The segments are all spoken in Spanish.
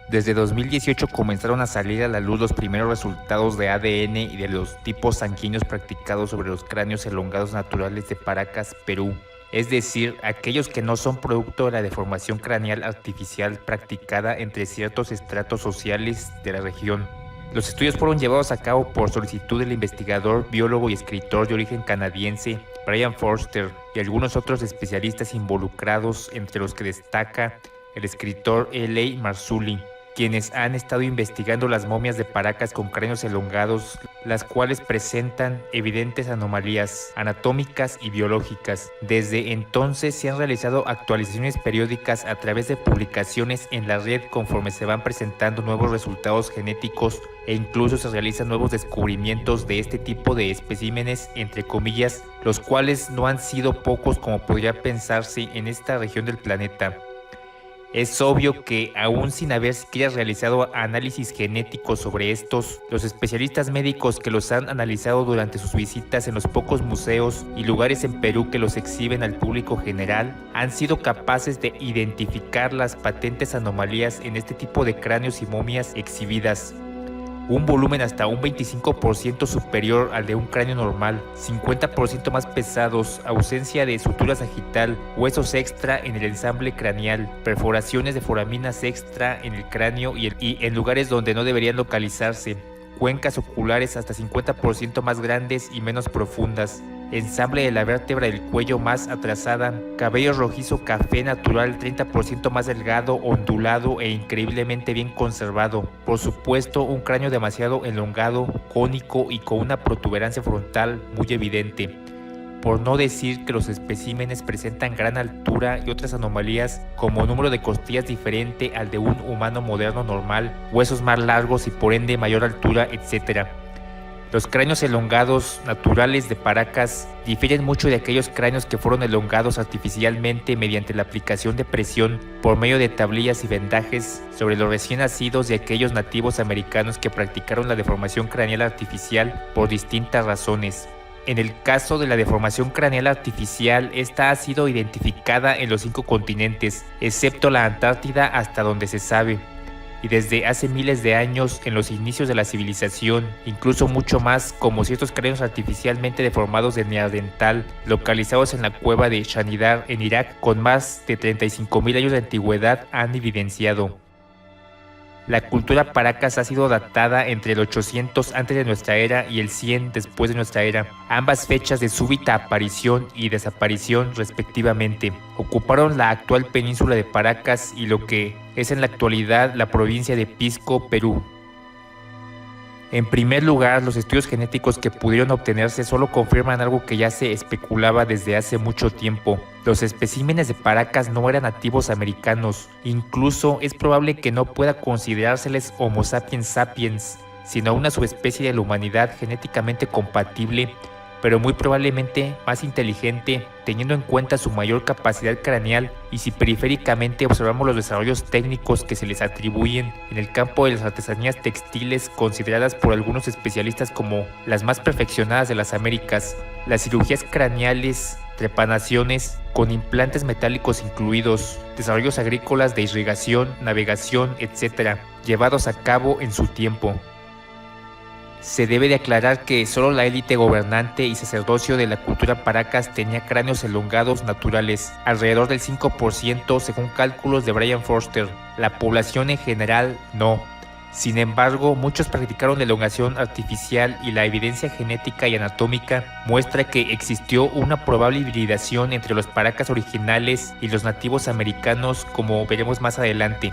Desde 2018 comenzaron a salir a la luz los primeros resultados de ADN y de los tipos sanguíneos practicados sobre los cráneos elongados naturales de Paracas, Perú. Es decir, aquellos que no son producto de la deformación craneal artificial practicada entre ciertos estratos sociales de la región. Los estudios fueron llevados a cabo por solicitud del investigador, biólogo y escritor de origen canadiense Bryan Foerster y algunos otros especialistas involucrados, entre los que destaca el escritor L.A. Marzulli, quienes han estado investigando las momias de Paracas con cráneos elongados, las cuales presentan evidentes anomalías anatómicas y biológicas. Desde entonces se han realizado actualizaciones periódicas a través de publicaciones en la red conforme se van presentando nuevos resultados genéticos e incluso se realizan nuevos descubrimientos de este tipo de especímenes, entre comillas, los cuales no han sido pocos como podría pensarse en esta región del planeta. Es obvio que, aún sin haber siquiera realizado análisis genéticos sobre estos, los especialistas médicos que los han analizado durante sus visitas en los pocos museos y lugares en Perú que los exhiben al público general, han sido capaces de identificar las patentes anomalías en este tipo de cráneos y momias exhibidas. Un volumen hasta un 25% superior al de un cráneo normal, 50% más pesados, ausencia de sutura sagital, huesos extra en el ensamble craneal, perforaciones de foraminas extra en el cráneo y en lugares donde no deberían localizarse, cuencas oculares hasta 50% más grandes y menos profundas, ensamble de la vértebra del cuello más atrasada, cabello rojizo café natural 30% más delgado, ondulado e increíblemente bien conservado. Por supuesto, un cráneo demasiado elongado, cónico y con una protuberancia frontal muy evidente. Por no decir que los especímenes presentan gran altura y otras anomalías como número de costillas diferente al de un humano moderno normal, huesos más largos y por ende mayor altura, etc. Los cráneos elongados naturales de Paracas difieren mucho de aquellos cráneos que fueron elongados artificialmente mediante la aplicación de presión por medio de tablillas y vendajes sobre los recién nacidos de aquellos nativos americanos que practicaron la deformación craneal artificial por distintas razones. En el caso de la deformación craneal artificial, esta ha sido identificada en los 5 continentes, excepto la Antártida hasta donde se sabe, y desde hace miles de años en los inicios de la civilización, incluso mucho más, como ciertos cráneos artificialmente deformados de Neandertal, localizados en la cueva de Shanidar en Irak, con más de 35.000 años de antigüedad, han evidenciado. La cultura Paracas ha sido datada entre el 800 antes de nuestra era y el 100 después de nuestra era, ambas fechas de súbita aparición y desaparición respectivamente. Ocuparon la actual península de Paracas y lo que es en la actualidad la provincia de Pisco, Perú. En primer lugar, los estudios genéticos que pudieron obtenerse solo confirman algo que ya se especulaba desde hace mucho tiempo. Los especímenes de Paracas no eran nativos americanos, incluso es probable que no pueda considerárseles Homo sapiens sapiens, sino una subespecie de la humanidad genéticamente compatible, pero muy probablemente más inteligente, teniendo en cuenta su mayor capacidad craneal y si periféricamente observamos los desarrollos técnicos que se les atribuyen en el campo de las artesanías textiles consideradas por algunos especialistas como las más perfeccionadas de las Américas, las cirugías craneales, trepanaciones con implantes metálicos incluidos, desarrollos agrícolas de irrigación, navegación, etc., llevados a cabo en su tiempo. Se debe de aclarar que solo la élite gobernante y sacerdocio de la cultura Paracas tenía cráneos elongados naturales, alrededor del 5% según cálculos de Bryan Foerster. La población en general no. Sin embargo, muchos practicaron la elongación artificial y la evidencia genética y anatómica muestra que existió una probable hibridación entre los Paracas originales y los nativos americanos, como veremos más adelante.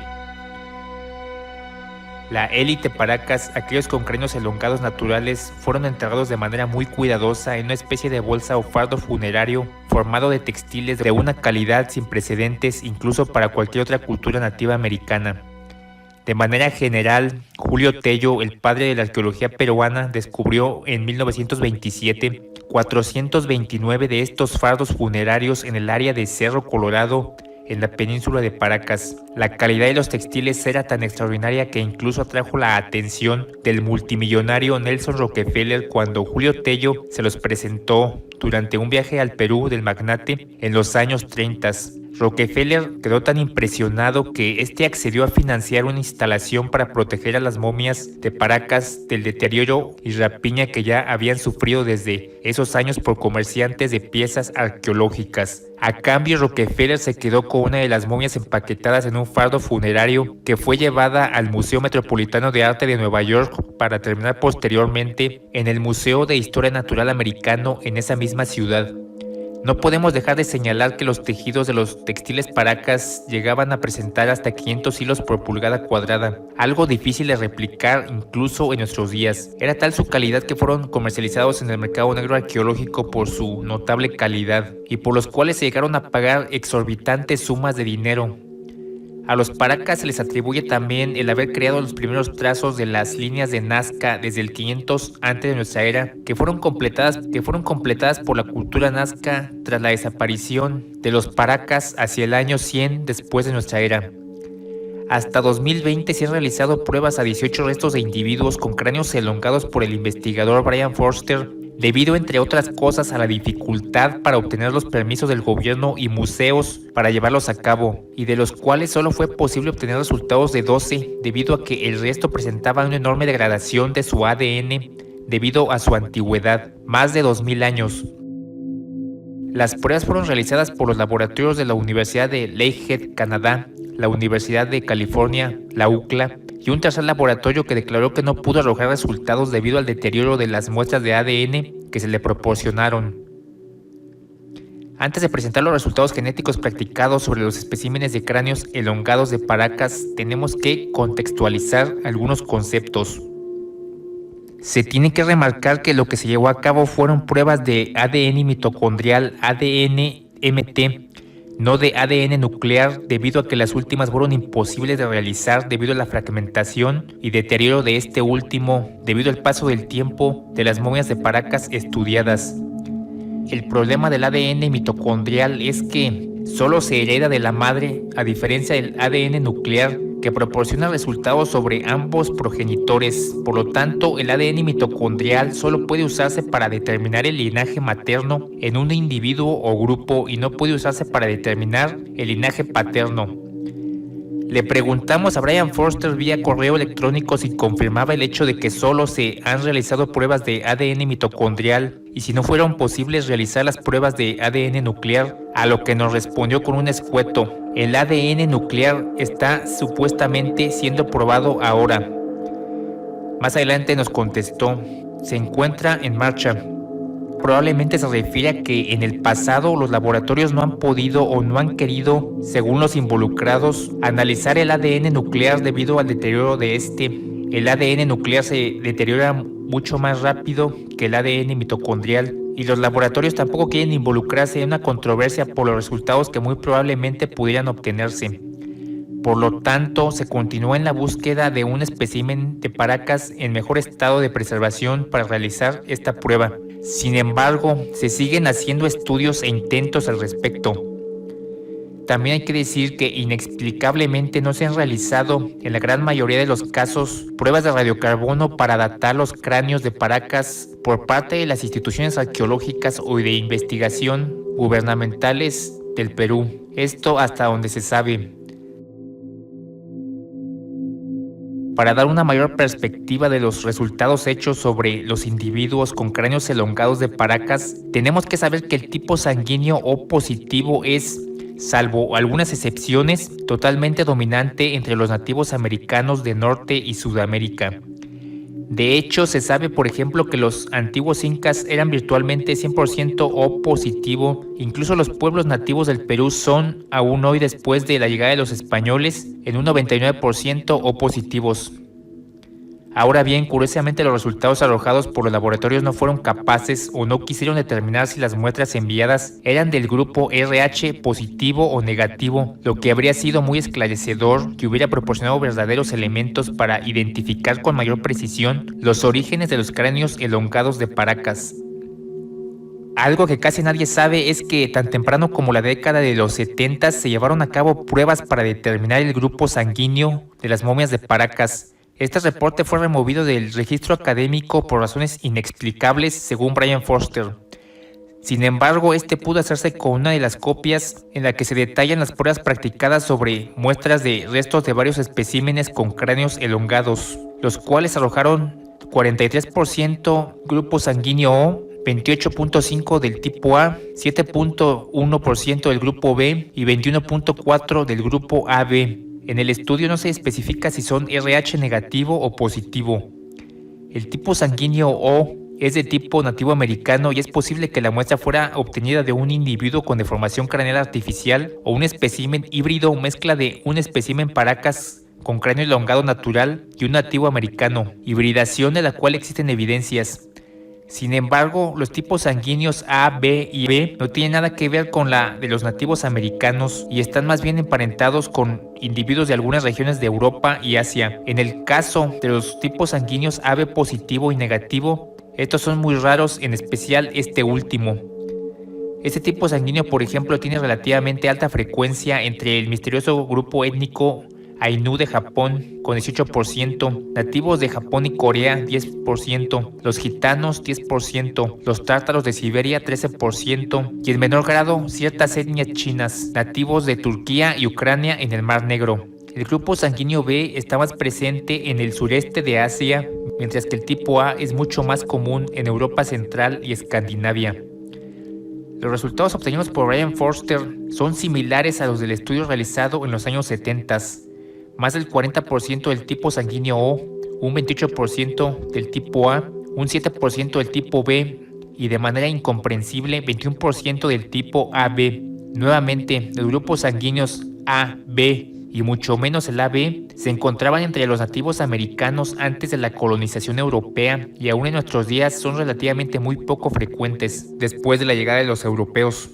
La élite Paracas, aquellos con cráneos elongados naturales, fueron enterrados de manera muy cuidadosa en una especie de bolsa o fardo funerario formado de textiles de una calidad sin precedentes incluso para cualquier otra cultura nativa americana. De manera general, Julio Tello, el padre de la arqueología peruana, descubrió en 1927 429 de estos fardos funerarios en el área de Cerro Colorado, en la península de Paracas. La calidad de los textiles era tan extraordinaria que incluso atrajo la atención del multimillonario Nelson Rockefeller cuando Julio Tello se los presentó durante un viaje al Perú del magnate en los años 30. Rockefeller quedó tan impresionado que accedió a financiar una instalación para proteger a las momias de Paracas del deterioro y rapiña que ya habían sufrido desde esos años por comerciantes de piezas arqueológicas. A cambio, Rockefeller se quedó con una de las momias empaquetadas en un fardo funerario que fue llevada al Museo Metropolitano de Arte de Nueva York para terminar posteriormente en el Museo de Historia Natural Americano en esa misma ciudad. No podemos dejar de señalar que los tejidos de los textiles Paracas llegaban a presentar hasta 500 hilos por pulgada cuadrada, algo difícil de replicar incluso en nuestros días. Era tal su calidad que fueron comercializados en el mercado negro arqueológico por su notable calidad y por los cuales se llegaron a pagar exorbitantes sumas de dinero. A los Paracas se les atribuye también el haber creado los primeros trazos de las líneas de Nazca desde el 500 antes de nuestra era, que fueron completadas por la cultura Nazca tras la desaparición de los Paracas hacia el año 100 después de nuestra era. Hasta 2020 se han realizado pruebas a 18 restos de individuos con cráneos elongados por el investigador Brian Forster, debido entre otras cosas a la dificultad para obtener los permisos del gobierno y museos para llevarlos a cabo, y de los cuales solo fue posible obtener resultados de 12 debido a que el resto presentaba una enorme degradación de su ADN debido a su antigüedad, más de 2000 años. Las pruebas fueron realizadas por los laboratorios de la Universidad de Lakehead, Canadá, la Universidad de California, la UCLA, y un tercer laboratorio que declaró que no pudo arrojar resultados debido al deterioro de las muestras de ADN que se le proporcionaron. Antes de presentar los resultados genéticos practicados sobre los especímenes de cráneos elongados de Paracas, tenemos que contextualizar algunos conceptos. Se tiene que remarcar que lo que se llevó a cabo fueron pruebas de ADN mitocondrial, ADN-MT, no de ADN nuclear, debido a que las últimas fueron imposibles de realizar debido a la fragmentación y deterioro de este último debido al paso del tiempo de las momias de Paracas estudiadas. El problema del ADN mitocondrial es que solo se hereda de la madre, a diferencia del ADN nuclear, que proporciona resultados sobre ambos progenitores. Por lo tanto, el ADN mitocondrial solo puede usarse para determinar el linaje materno en un individuo o grupo y no puede usarse para determinar el linaje paterno. Le preguntamos a Brian Forster vía correo electrónico si confirmaba el hecho de que solo se han realizado pruebas de ADN mitocondrial y si no fueron posibles realizar las pruebas de ADN nuclear, a lo que nos respondió con un escueto: el ADN nuclear está supuestamente siendo probado ahora. Más adelante nos contestó: se encuentra en marcha. Probablemente se refiere a que en el pasado los laboratorios no han podido o no han querido, según los involucrados, analizar el ADN nuclear debido al deterioro de este. El ADN nuclear se deteriora mucho más rápido que el ADN mitocondrial y los laboratorios tampoco quieren involucrarse en una controversia por los resultados que muy probablemente pudieran obtenerse. Por lo tanto, se continúa en la búsqueda de un espécimen de Paracas en mejor estado de preservación para realizar esta prueba. Sin embargo, se siguen haciendo estudios e intentos al respecto. También hay que decir que inexplicablemente no se han realizado, en la gran mayoría de los casos, pruebas de radiocarbono para datar los cráneos de Paracas por parte de las instituciones arqueológicas o de investigación gubernamentales del Perú. Esto hasta donde se sabe. Para dar una mayor perspectiva de los resultados hechos sobre los individuos con cráneos elongados de Paracas, tenemos que saber que el tipo sanguíneo O positivo es, salvo algunas excepciones, totalmente dominante entre los nativos americanos de Norte y Sudamérica. De hecho, se sabe, por ejemplo, que los antiguos incas eran virtualmente 100% O positivo. Incluso los pueblos nativos del Perú son, aún hoy después de la llegada de los españoles, en un 99% O positivos. Ahora bien, curiosamente los resultados arrojados por los laboratorios no fueron capaces o no quisieron determinar si las muestras enviadas eran del grupo RH positivo o negativo, lo que habría sido muy esclarecedor, que hubiera proporcionado verdaderos elementos para identificar con mayor precisión los orígenes de los cráneos elongados de Paracas. Algo que casi nadie sabe es que tan temprano como la década de los 70 se llevaron a cabo pruebas para determinar el grupo sanguíneo de las momias de Paracas. Este reporte fue removido del registro académico por razones inexplicables, según Brian Forster. Sin embargo, este pudo hacerse con una de las copias en la que se detallan las pruebas practicadas sobre muestras de restos de varios especímenes con cráneos elongados, los cuales arrojaron 43% grupo sanguíneo O, 28.5% del tipo A, 7.1% del grupo B y 21.4% del grupo AB. En el estudio no se especifica si son RH negativo o positivo. El tipo sanguíneo O es de tipo nativo americano y es posible que la muestra fuera obtenida de un individuo con deformación craneal artificial o un espécimen híbrido o mezcla de un espécimen Paracas con cráneo elongado natural y un nativo americano, hibridación de la cual existen evidencias. Sin embargo, los tipos sanguíneos A, B y B no tienen nada que ver con la de los nativos americanos y están más bien emparentados con individuos de algunas regiones de Europa y Asia. En el caso de los tipos sanguíneos AB positivo y negativo, estos son muy raros, en especial este último. Este tipo sanguíneo, por ejemplo, tiene relativamente alta frecuencia entre el misterioso grupo étnico Ainu de Japón con 18%, nativos de Japón y Corea 10%, los gitanos 10%, los tártaros de Siberia 13% y en menor grado ciertas etnias chinas, nativos de Turquía y Ucrania en el Mar Negro. El grupo sanguíneo B está más presente en el sureste de Asia, mientras que el tipo A es mucho más común en Europa Central y Escandinavia. Los resultados obtenidos por Brian Forster son similares a los del estudio realizado en los años 70. Más del 40% del tipo sanguíneo O, un 28% del tipo A, un 7% del tipo B y de manera incomprensible 21% del tipo AB. Nuevamente, los grupos sanguíneos A, B y mucho menos el AB se encontraban entre los nativos americanos antes de la colonización europea y aún en nuestros días son relativamente muy poco frecuentes después de la llegada de los europeos.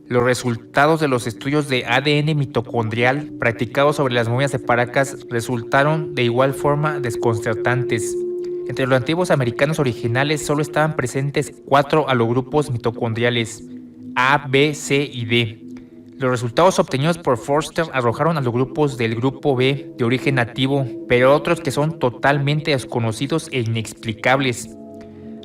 Los resultados de los estudios de ADN mitocondrial practicados sobre las momias de Paracas resultaron de igual forma desconcertantes. Entre los nativos americanos originales solo estaban presentes 4 halogrupos mitocondriales, A, B, C y D. Los resultados obtenidos por Forster arrojaron halogrupos del grupo B de origen nativo, pero otros que son totalmente desconocidos e inexplicables.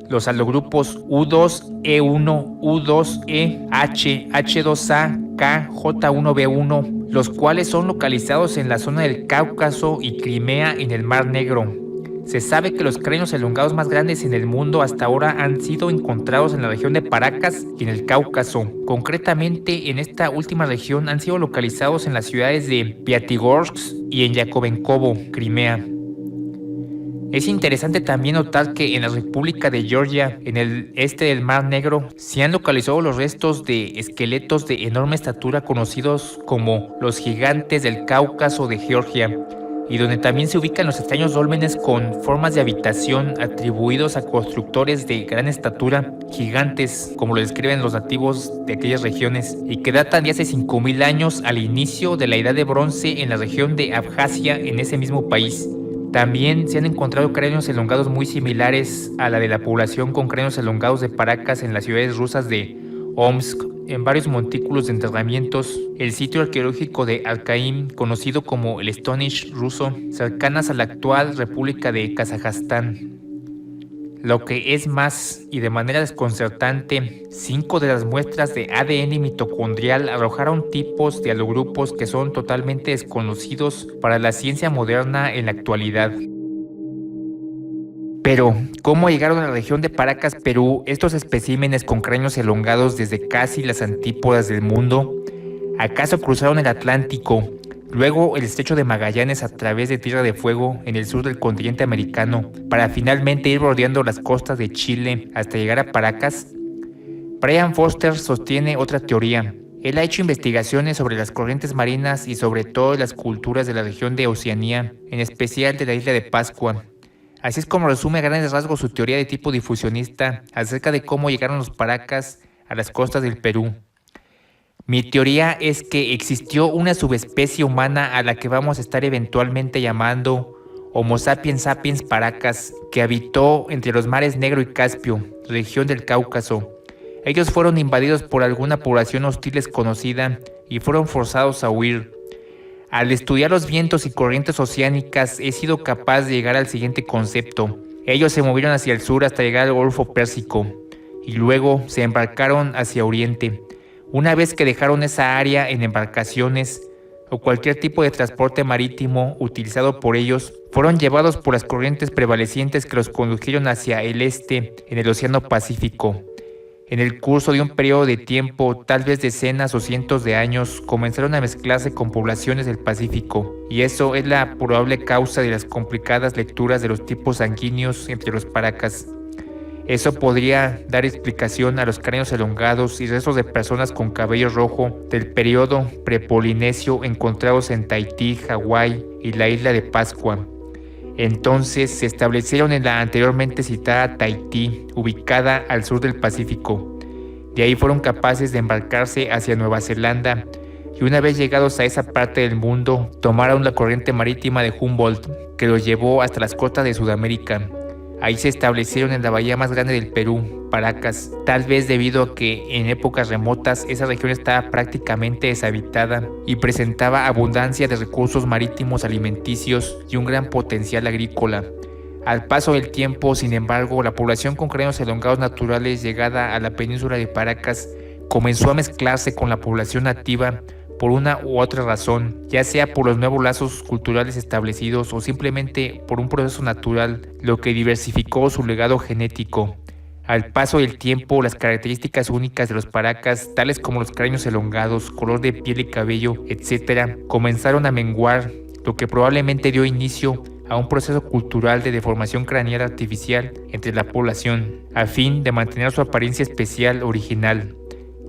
Los halogrupos U2, E1, U2E, H, H2A, K, J1B1, los cuales son localizados en la zona del Cáucaso y Crimea en el Mar Negro. Se sabe que los cráneos elongados más grandes en el mundo hasta ahora han sido encontrados en la región de Paracas y en el Cáucaso. Concretamente, en esta última región han sido localizados en las ciudades de Piatigorsk y en Yakovenkovo, Crimea. Es interesante también notar que en la República de Georgia, en el este del Mar Negro, se han localizado los restos de esqueletos de enorme estatura conocidos como los gigantes del Cáucaso de Georgia, y donde también se ubican los extraños dólmenes con formas de habitación atribuidos a constructores de gran estatura, gigantes, como lo describen los nativos de aquellas regiones, y que datan de hace 5000 años al inicio de la Edad de Bronce en la región de Abjasia en ese mismo país. También se han encontrado cráneos elongados muy similares a la de la población con cráneos elongados de Paracas en las ciudades rusas de Omsk, en varios montículos de enterramientos, el sitio arqueológico de Arkaim, conocido como el Stonehenge ruso, cercanas a la actual República de Kazajstán. Lo que es más, y de manera desconcertante, 5 de las muestras de ADN mitocondrial arrojaron tipos de halogrupos que son totalmente desconocidos para la ciencia moderna en la actualidad. Pero, ¿cómo llegaron a la región de Paracas, Perú, estos especímenes con cráneos elongados desde casi las antípodas del mundo? ¿Acaso cruzaron el Atlántico, luego el estrecho de Magallanes a través de Tierra de Fuego en el sur del continente americano, para finalmente ir bordeando las costas de Chile hasta llegar a Paracas? Brian Forster sostiene otra teoría. Él ha hecho investigaciones sobre las corrientes marinas y sobre todo las culturas de la región de Oceanía, en especial de la isla de Pascua. Así es como resume a grandes rasgos su teoría de tipo difusionista acerca de cómo llegaron los Paracas a las costas del Perú. Mi teoría es que existió una subespecie humana a la que vamos a estar eventualmente llamando Homo sapiens sapiens Paracas, que habitó entre los mares Negro y Caspio, región del Cáucaso. Ellos fueron invadidos por alguna población hostil desconocida y fueron forzados a huir. Al estudiar los vientos y corrientes oceánicas he sido capaz de llegar al siguiente concepto. Ellos se movieron hacia el sur hasta llegar al Golfo Pérsico y luego se embarcaron hacia Oriente. Una vez que dejaron esa área en embarcaciones o cualquier tipo de transporte marítimo utilizado por ellos, fueron llevados por las corrientes prevalecientes que los condujeron hacia el este en el Océano Pacífico. En el curso de un periodo de tiempo, tal vez decenas o cientos de años, comenzaron a mezclarse con poblaciones del Pacífico, y eso es la probable causa de las complicadas lecturas de los tipos sanguíneos entre los paracas. Eso podría dar explicación a los cráneos elongados y restos de personas con cabello rojo del periodo prepolinesio encontrados en Tahití, Hawái y la isla de Pascua. Entonces se establecieron en la anteriormente citada Tahití, ubicada al sur del Pacífico. De ahí fueron capaces de embarcarse hacia Nueva Zelanda y una vez llegados a esa parte del mundo, tomaron la corriente marítima de Humboldt que los llevó hasta las costas de Sudamérica. Ahí se establecieron en la bahía más grande del Perú, Paracas, tal vez debido a que en épocas remotas esa región estaba prácticamente deshabitada y presentaba abundancia de recursos marítimos alimenticios y un gran potencial agrícola. Al paso del tiempo, sin embargo, la población con cráneos elongados naturales llegada a la península de Paracas comenzó a mezclarse con la población nativa por una u otra razón, ya sea por los nuevos lazos culturales establecidos o simplemente por un proceso natural, lo que diversificó su legado genético. Al paso del tiempo, las características únicas de los paracas, tales como los cráneos elongados, color de piel y cabello, etc., comenzaron a menguar, lo que probablemente dio inicio a un proceso cultural de deformación craneal artificial entre la población, a fin de mantener su apariencia especial original,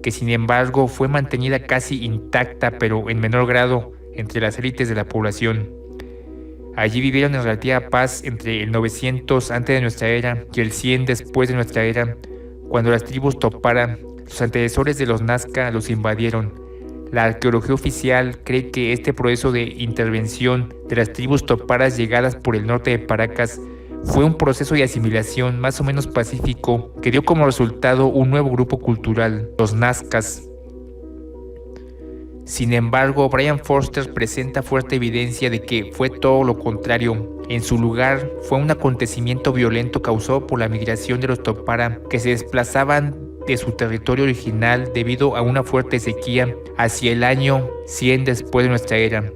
que sin embargo fue mantenida casi intacta pero en menor grado entre las élites de la población. Allí vivieron en relativa paz entre el 900 antes de nuestra era y el 100 después de nuestra era, cuando las tribus Topara, sus antecesores de los Nazca, los invadieron. La arqueología oficial cree que este proceso de intervención de las tribus Toparas llegadas por el norte de Paracas fue un proceso de asimilación más o menos pacífico que dio como resultado un nuevo grupo cultural, los Nazcas. Sin embargo, Brian Foster presenta fuerte evidencia de que fue todo lo contrario. En su lugar, fue un acontecimiento violento causado por la migración de los Topara que se desplazaban de su territorio original debido a una fuerte sequía hacia el año 100 después de nuestra era.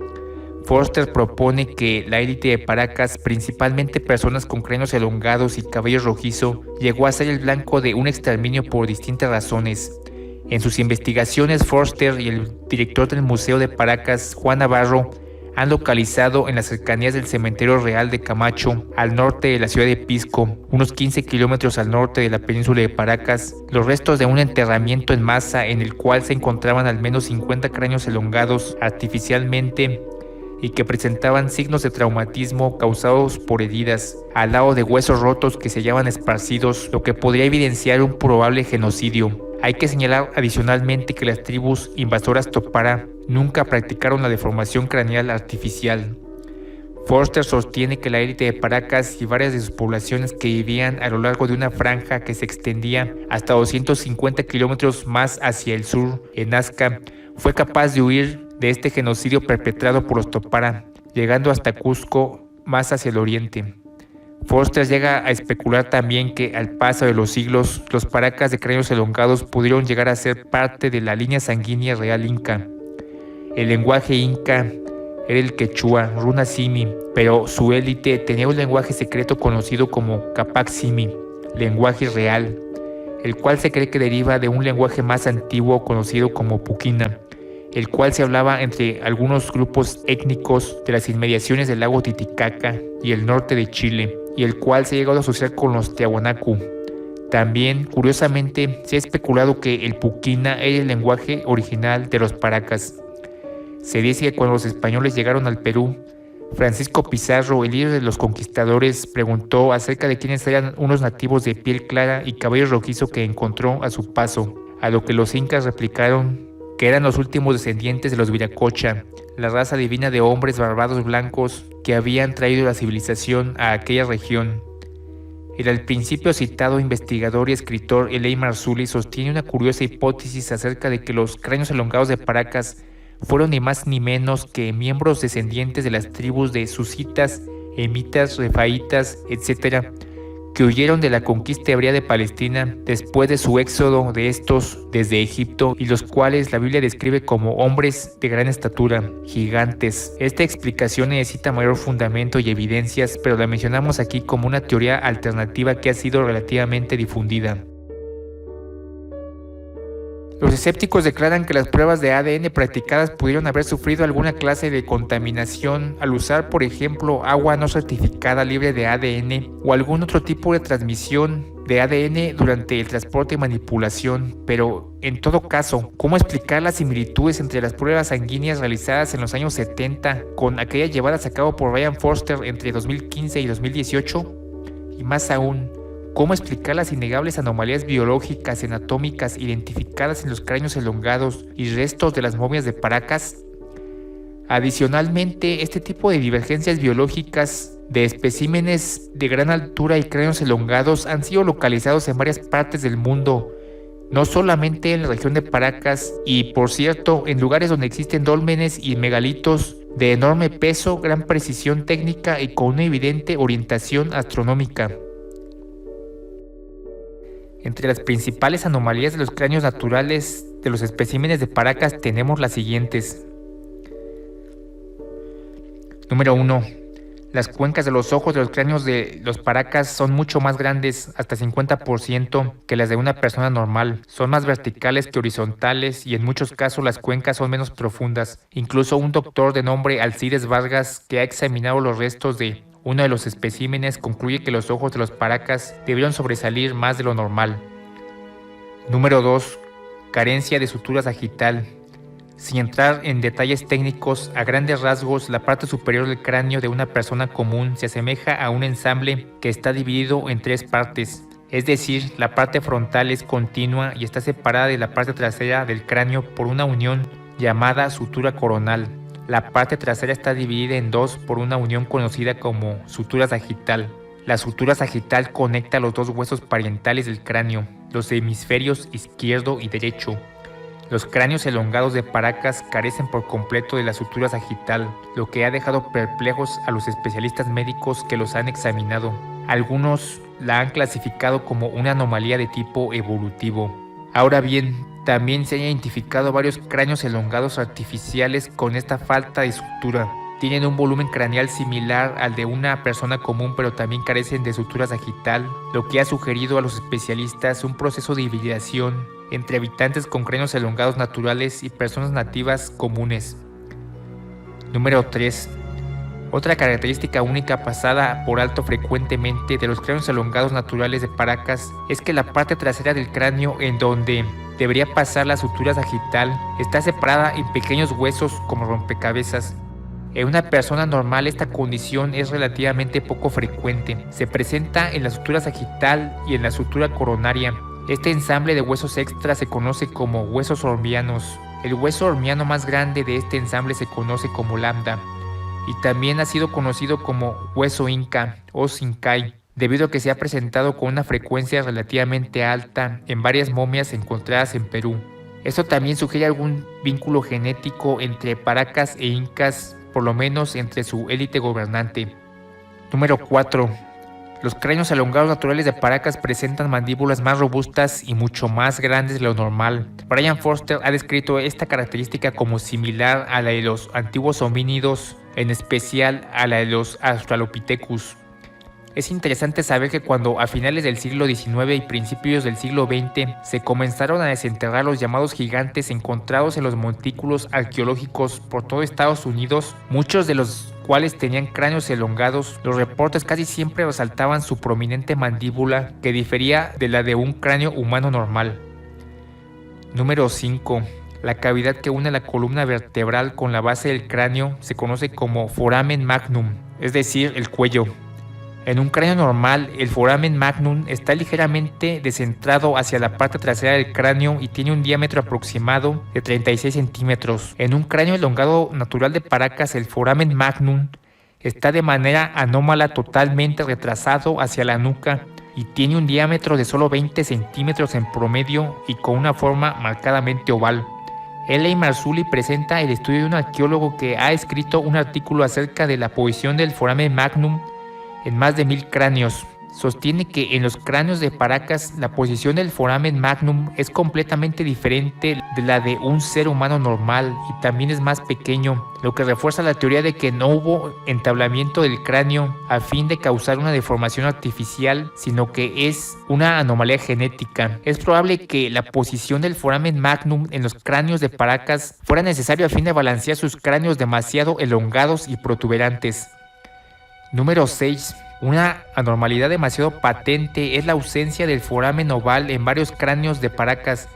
Foster propone que la élite de Paracas, principalmente personas con cráneos elongados y cabello rojizo, llegó a ser el blanco de un exterminio por distintas razones. En sus investigaciones, Foster y el director del Museo de Paracas, Juan Navarro, han localizado en las cercanías del Cementerio Real de Camacho, al norte de la ciudad de Pisco, unos 15 kilómetros al norte de la península de Paracas, los restos de un enterramiento en masa en el cual se encontraban al menos 50 cráneos elongados artificialmente y que presentaban signos de traumatismo causados por heridas, al lado de huesos rotos que se hallaban esparcidos, lo que podría evidenciar un probable genocidio. Hay que señalar adicionalmente que las tribus invasoras Topara nunca practicaron la deformación craneal artificial. Foster sostiene que la élite de Paracas y varias de sus poblaciones que vivían a lo largo de una franja que se extendía hasta 250 kilómetros más hacia el sur, en Nazca, fue capaz de huir de este genocidio perpetrado por los Topara, llegando hasta Cusco, más hacia el oriente. Foster llega a especular también que al paso de los siglos, los paracas de cráneos elongados pudieron llegar a ser parte de la línea sanguínea real inca. El lenguaje inca era el quechua, runa simi, pero su élite tenía un lenguaje secreto conocido como capac simi, lenguaje real, el cual se cree que deriva de un lenguaje más antiguo conocido como puquina, el cual se hablaba entre algunos grupos étnicos de las inmediaciones del lago Titicaca y el norte de Chile, y el cual se ha llegado a asociar con los Tiahuanacu. También, curiosamente, se ha especulado que el puquina era el lenguaje original de los paracas. Se dice que cuando los españoles llegaron al Perú, Francisco Pizarro, el líder de los conquistadores, preguntó acerca de quiénes eran unos nativos de piel clara y cabello rojizo que encontró a su paso, a lo que los incas replicaron que eran los últimos descendientes de los Viracocha, la raza divina de hombres barbados blancos que habían traído la civilización a aquella región. El al principio citado investigador y escritor Eley Marzulli sostiene una curiosa hipótesis acerca de que los cráneos elongados de Paracas fueron ni más ni menos que miembros descendientes de las tribus de susitas, emitas, refaitas, etc., que huyeron de la conquista hebrea de Palestina después de su éxodo de estos desde Egipto, y los cuales la Biblia describe como hombres de gran estatura, gigantes. Esta explicación necesita mayor fundamento y evidencias, pero la mencionamos aquí como una teoría alternativa que ha sido relativamente difundida. Los escépticos declaran que las pruebas de ADN practicadas pudieron haber sufrido alguna clase de contaminación al usar, por ejemplo, agua no certificada libre de ADN o algún otro tipo de transmisión de ADN durante el transporte y manipulación, pero en todo caso, ¿cómo explicar las similitudes entre las pruebas sanguíneas realizadas en los años 70 con aquellas llevadas a cabo por Bryan Foerster entre 2015 y 2018? Y más aún, ¿cómo explicar las innegables anomalías biológicas y anatómicas identificadas en los cráneos elongados y restos de las momias de Paracas? Adicionalmente, este tipo de divergencias biológicas de especímenes de gran altura y cráneos elongados han sido localizados en varias partes del mundo, no solamente en la región de Paracas y, por cierto, en lugares donde existen dólmenes y megalitos de enorme peso, gran precisión técnica y con una evidente orientación astronómica. Entre las principales anomalías de los cráneos naturales de los especímenes de Paracas tenemos las siguientes. Número 1. Las cuencas de los ojos de los cráneos de los Paracas son mucho más grandes, hasta 50%, que las de una persona normal. Son más verticales que horizontales y en muchos casos las cuencas son menos profundas. Incluso un doctor de nombre Alcides Vargas, que ha examinado los restos de uno de los especímenes, concluye que los ojos de los Paracas debieron sobresalir más de lo normal. Número 2. Carencia de sutura sagital. Sin entrar en detalles técnicos, a grandes rasgos, la parte superior del cráneo de una persona común se asemeja a un ensamble que está dividido en tres partes. Es decir, la parte frontal es continua y está separada de la parte trasera del cráneo por una unión llamada sutura coronal. La parte trasera está dividida en dos por una unión conocida como sutura sagital. La sutura sagital conecta los dos huesos parietales del cráneo, los hemisferios izquierdo y derecho. Los cráneos elongados de Paracas carecen por completo de la sutura sagital, lo que ha dejado perplejos a los especialistas médicos que los han examinado. Algunos la han clasificado como una anomalía de tipo evolutivo. Ahora bien, también se han identificado varios cráneos elongados artificiales con esta falta de sutura. Tienen un volumen craneal similar al de una persona común, pero también carecen de sutura sagital, lo que ha sugerido a los especialistas un proceso de hibridación entre habitantes con cráneos elongados naturales y personas nativas comunes. Número 3. Otra característica única pasada por alto frecuentemente de los cráneos elongados naturales de Paracas es que la parte trasera del cráneo, en donde debería pasar la sutura sagital, está separada en pequeños huesos como rompecabezas. En una persona normal esta condición es relativamente poco frecuente. Se presenta en la sutura sagital y en la sutura coronaria. Este ensamble de huesos extras se conoce como huesos hormianos. El hueso hormiano más grande de este ensamble se conoce como lambda, y también ha sido conocido como hueso inca o sincay, debido a que se ha presentado con una frecuencia relativamente alta en varias momias encontradas en Perú. Esto también sugiere algún vínculo genético entre Paracas e incas, por lo menos entre su élite gobernante. Número 4. Los cráneos elongados naturales de Paracas presentan mandíbulas más robustas y mucho más grandes de lo normal. Bryan Foerster ha descrito esta característica como similar a la de los antiguos homínidos, en especial a la de los Australopithecus. Es interesante saber que cuando a finales del siglo XIX y principios del siglo XX se comenzaron a desenterrar los llamados gigantes encontrados en los montículos arqueológicos por todo Estados Unidos, muchos de los cuales tenían cráneos elongados, los reportes casi siempre resaltaban su prominente mandíbula, que difería de la de un cráneo humano normal. Número 5. La cavidad que une la columna vertebral con la base del cráneo se conoce como foramen magnum, es decir, el cuello. En un cráneo normal, el foramen magnum está ligeramente descentrado hacia la parte trasera del cráneo y tiene un diámetro aproximado de 36 centímetros. En un cráneo elongado natural de Paracas, el foramen magnum está de manera anómala totalmente retrasado hacia la nuca y tiene un diámetro de solo 20 centímetros en promedio y con una forma marcadamente oval. L.A. Marzulli presenta el estudio de un arqueólogo que ha escrito un artículo acerca de la posición del foramen magnum en más de 1000 cráneos. sostiene que en los cráneos de Paracas la posición del foramen magnum es completamente diferente de la de un ser humano normal y también es más pequeño, lo que refuerza la teoría de que no hubo entablamiento del cráneo a fin de causar una deformación artificial, sino que es una anomalía genética. Es probable que la posición del foramen magnum en los cráneos de Paracas fuera necesario a fin de balancear sus cráneos demasiado elongados y protuberantes. Número 6. Una anormalidad demasiado patente es la ausencia del foramen oval en varios cráneos de Paracas.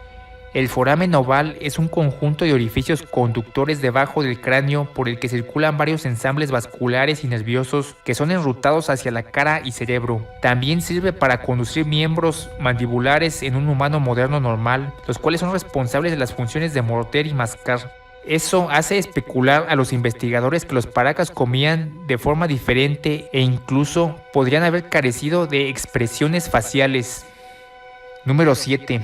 El foramen oval es un conjunto de orificios conductores debajo del cráneo por el que circulan varios ensambles vasculares y nerviosos que son enrutados hacia la cara y cerebro. También sirve para conducir miembros mandibulares en un humano moderno normal, los cuales son responsables de las funciones de morder y mascar. Eso hace especular a los investigadores que los Paracas comían de forma diferente e incluso podrían haber carecido de expresiones faciales. Número 7.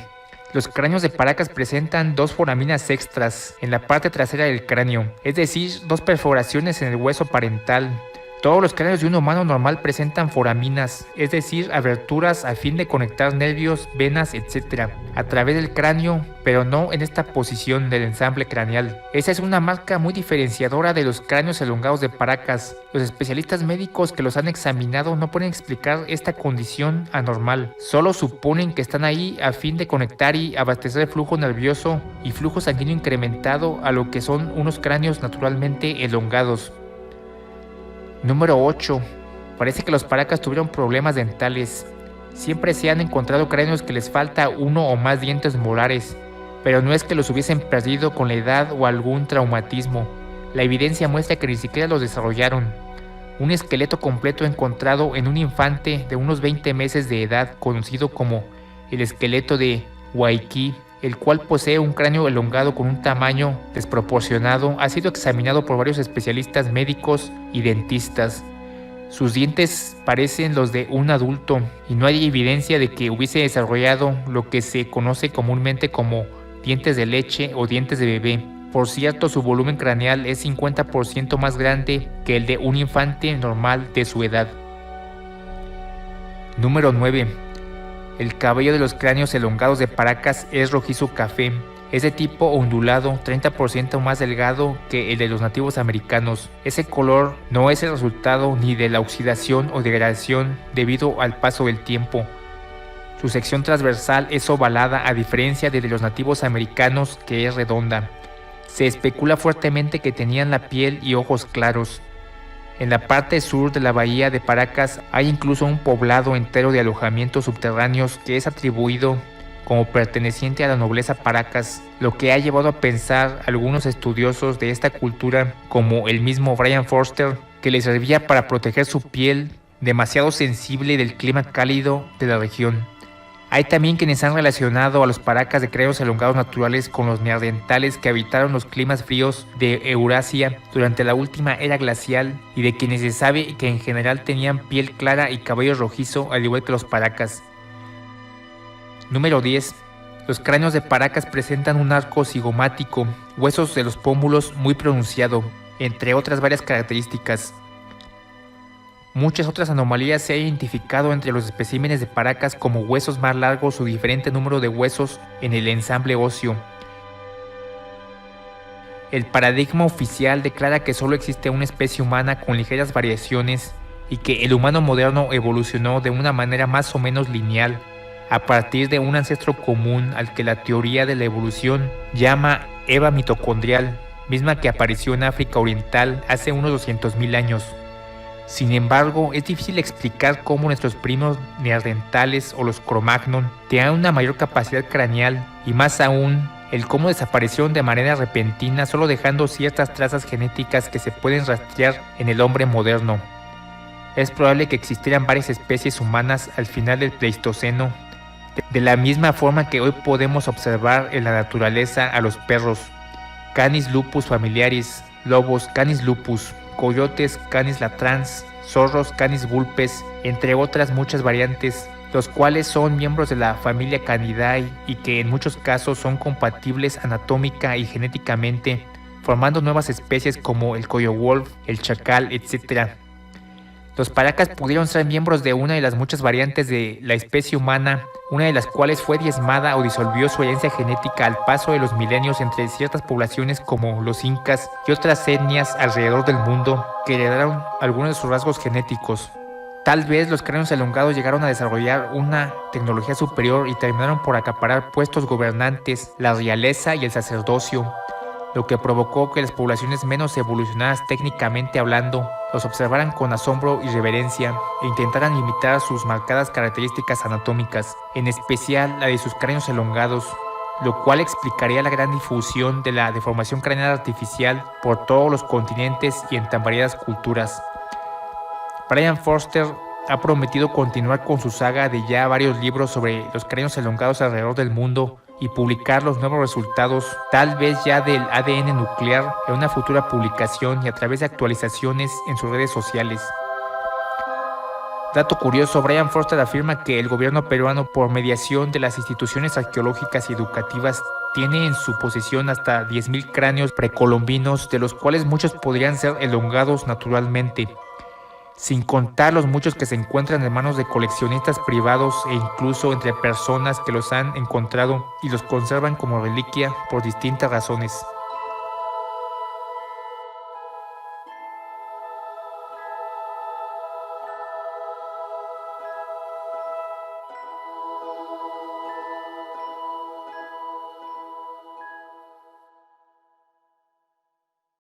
Los cráneos de Paracas presentan dos foraminas extras en la parte trasera del cráneo, es decir, dos perforaciones en el hueso parental. Todos los cráneos de un humano normal presentan foraminas, es decir, aberturas a fin de conectar nervios, venas, etc. a través del cráneo, pero no en esta posición del ensamble craneal. Esa es una marca muy diferenciadora de los cráneos elongados de Paracas. Los especialistas médicos que los han examinado no pueden explicar esta condición anormal, solo suponen que están ahí a fin de conectar y abastecer el flujo nervioso y flujo sanguíneo incrementado a lo que son unos cráneos naturalmente elongados. Número 8. Parece que los Paracas tuvieron problemas dentales. Siempre se han encontrado cráneos que les falta uno o más dientes molares, pero no es que los hubiesen perdido con la edad o algún traumatismo. La evidencia muestra que ni siquiera los desarrollaron. Un esqueleto completo encontrado en un infante de unos 20 meses de edad, conocido como el esqueleto de Waikiki, el cual posee un cráneo elongado con un tamaño desproporcionado, ha sido examinado por varios especialistas médicos y dentistas. Sus dientes parecen los de un adulto y no hay evidencia de que hubiese desarrollado lo que se conoce comúnmente como dientes de leche o dientes de bebé. Por cierto, su volumen craneal es 50% más grande que el de un infante normal de su edad. Número 9. El cabello de los cráneos elongados de Paracas es rojizo café. Es de tipo ondulado, 30% más delgado que el de los nativos americanos. Ese color no es el resultado ni de la oxidación o degradación debido al paso del tiempo. Su sección transversal es ovalada a diferencia de los nativos americanos, que es redonda. Se especula fuertemente que tenían la piel y ojos claros. En la parte sur de la bahía de Paracas hay incluso un poblado entero de alojamientos subterráneos que es atribuido como perteneciente a la nobleza Paracas, lo que ha llevado a pensar a algunos estudiosos de esta cultura, como el mismo Brian Forster, que les servía para proteger su piel demasiado sensible del clima cálido de la región. Hay también quienes han relacionado a los Paracas de cráneos elongados naturales con los neandertales que habitaron los climas fríos de Eurasia durante la última era glacial y de quienes se sabe que en general tenían piel clara y cabello rojizo al igual que los Paracas. Número 10. Los cráneos de Paracas presentan un arco cigomático, huesos de los pómulos muy pronunciado, entre otras varias características. Muchas otras anomalías se han identificado entre los especímenes de Paracas como huesos más largos o diferente número de huesos en el ensamble óseo. El paradigma oficial declara que solo existe una especie humana con ligeras variaciones y que el humano moderno evolucionó de una manera más o menos lineal a partir de un ancestro común al que la teoría de la evolución llama Eva mitocondrial, misma que apareció en África Oriental hace unos 200.000 años. Sin embargo, es difícil explicar cómo nuestros primos neandertales o los Cro-Magnon tenían una mayor capacidad craneal y más aún el cómo desaparecieron de manera repentina solo dejando ciertas trazas genéticas que se pueden rastrear en el hombre moderno. Es probable que existieran varias especies humanas al final del Pleistoceno, de la misma forma que hoy podemos observar en la naturaleza a los perros, Canis lupus familiaris, lobos Canis lupus, coyotes Canis latrans, zorros Canis vulpes, entre otras muchas variantes, los cuales son miembros de la familia Canidae y que en muchos casos son compatibles anatómica y genéticamente, formando nuevas especies como el coyo wolf, el chacal, etc. Los paracas pudieron ser miembros de una de las muchas variantes de la especie humana, una de las cuales fue diezmada o disolvió su herencia genética al paso de los milenios entre ciertas poblaciones como los incas y otras etnias alrededor del mundo que heredaron algunos de sus rasgos genéticos. Tal vez los cráneos elongados llegaron a desarrollar una tecnología superior y terminaron por acaparar puestos gobernantes, la realeza y el sacerdocio, lo que provocó que las poblaciones menos evolucionadas técnicamente hablando los observaran con asombro y reverencia e intentaran imitar sus marcadas características anatómicas, en especial la de sus cráneos elongados, lo cual explicaría la gran difusión de la deformación craneal artificial por todos los continentes y en tan variadas culturas. Bryan Foerster ha prometido continuar con su saga de ya varios libros sobre los cráneos elongados alrededor del mundo y publicar los nuevos resultados, tal vez ya del ADN nuclear, en una futura publicación y a través de actualizaciones en sus redes sociales. Dato curioso, Bryan Foerster afirma que el gobierno peruano, por mediación de las instituciones arqueológicas y educativas, tiene en su posesión hasta 10.000 cráneos precolombinos, de los cuales muchos podrían ser elongados naturalmente, sin contar los muchos que se encuentran en manos de coleccionistas privados e incluso entre personas que los han encontrado y los conservan como reliquia por distintas razones.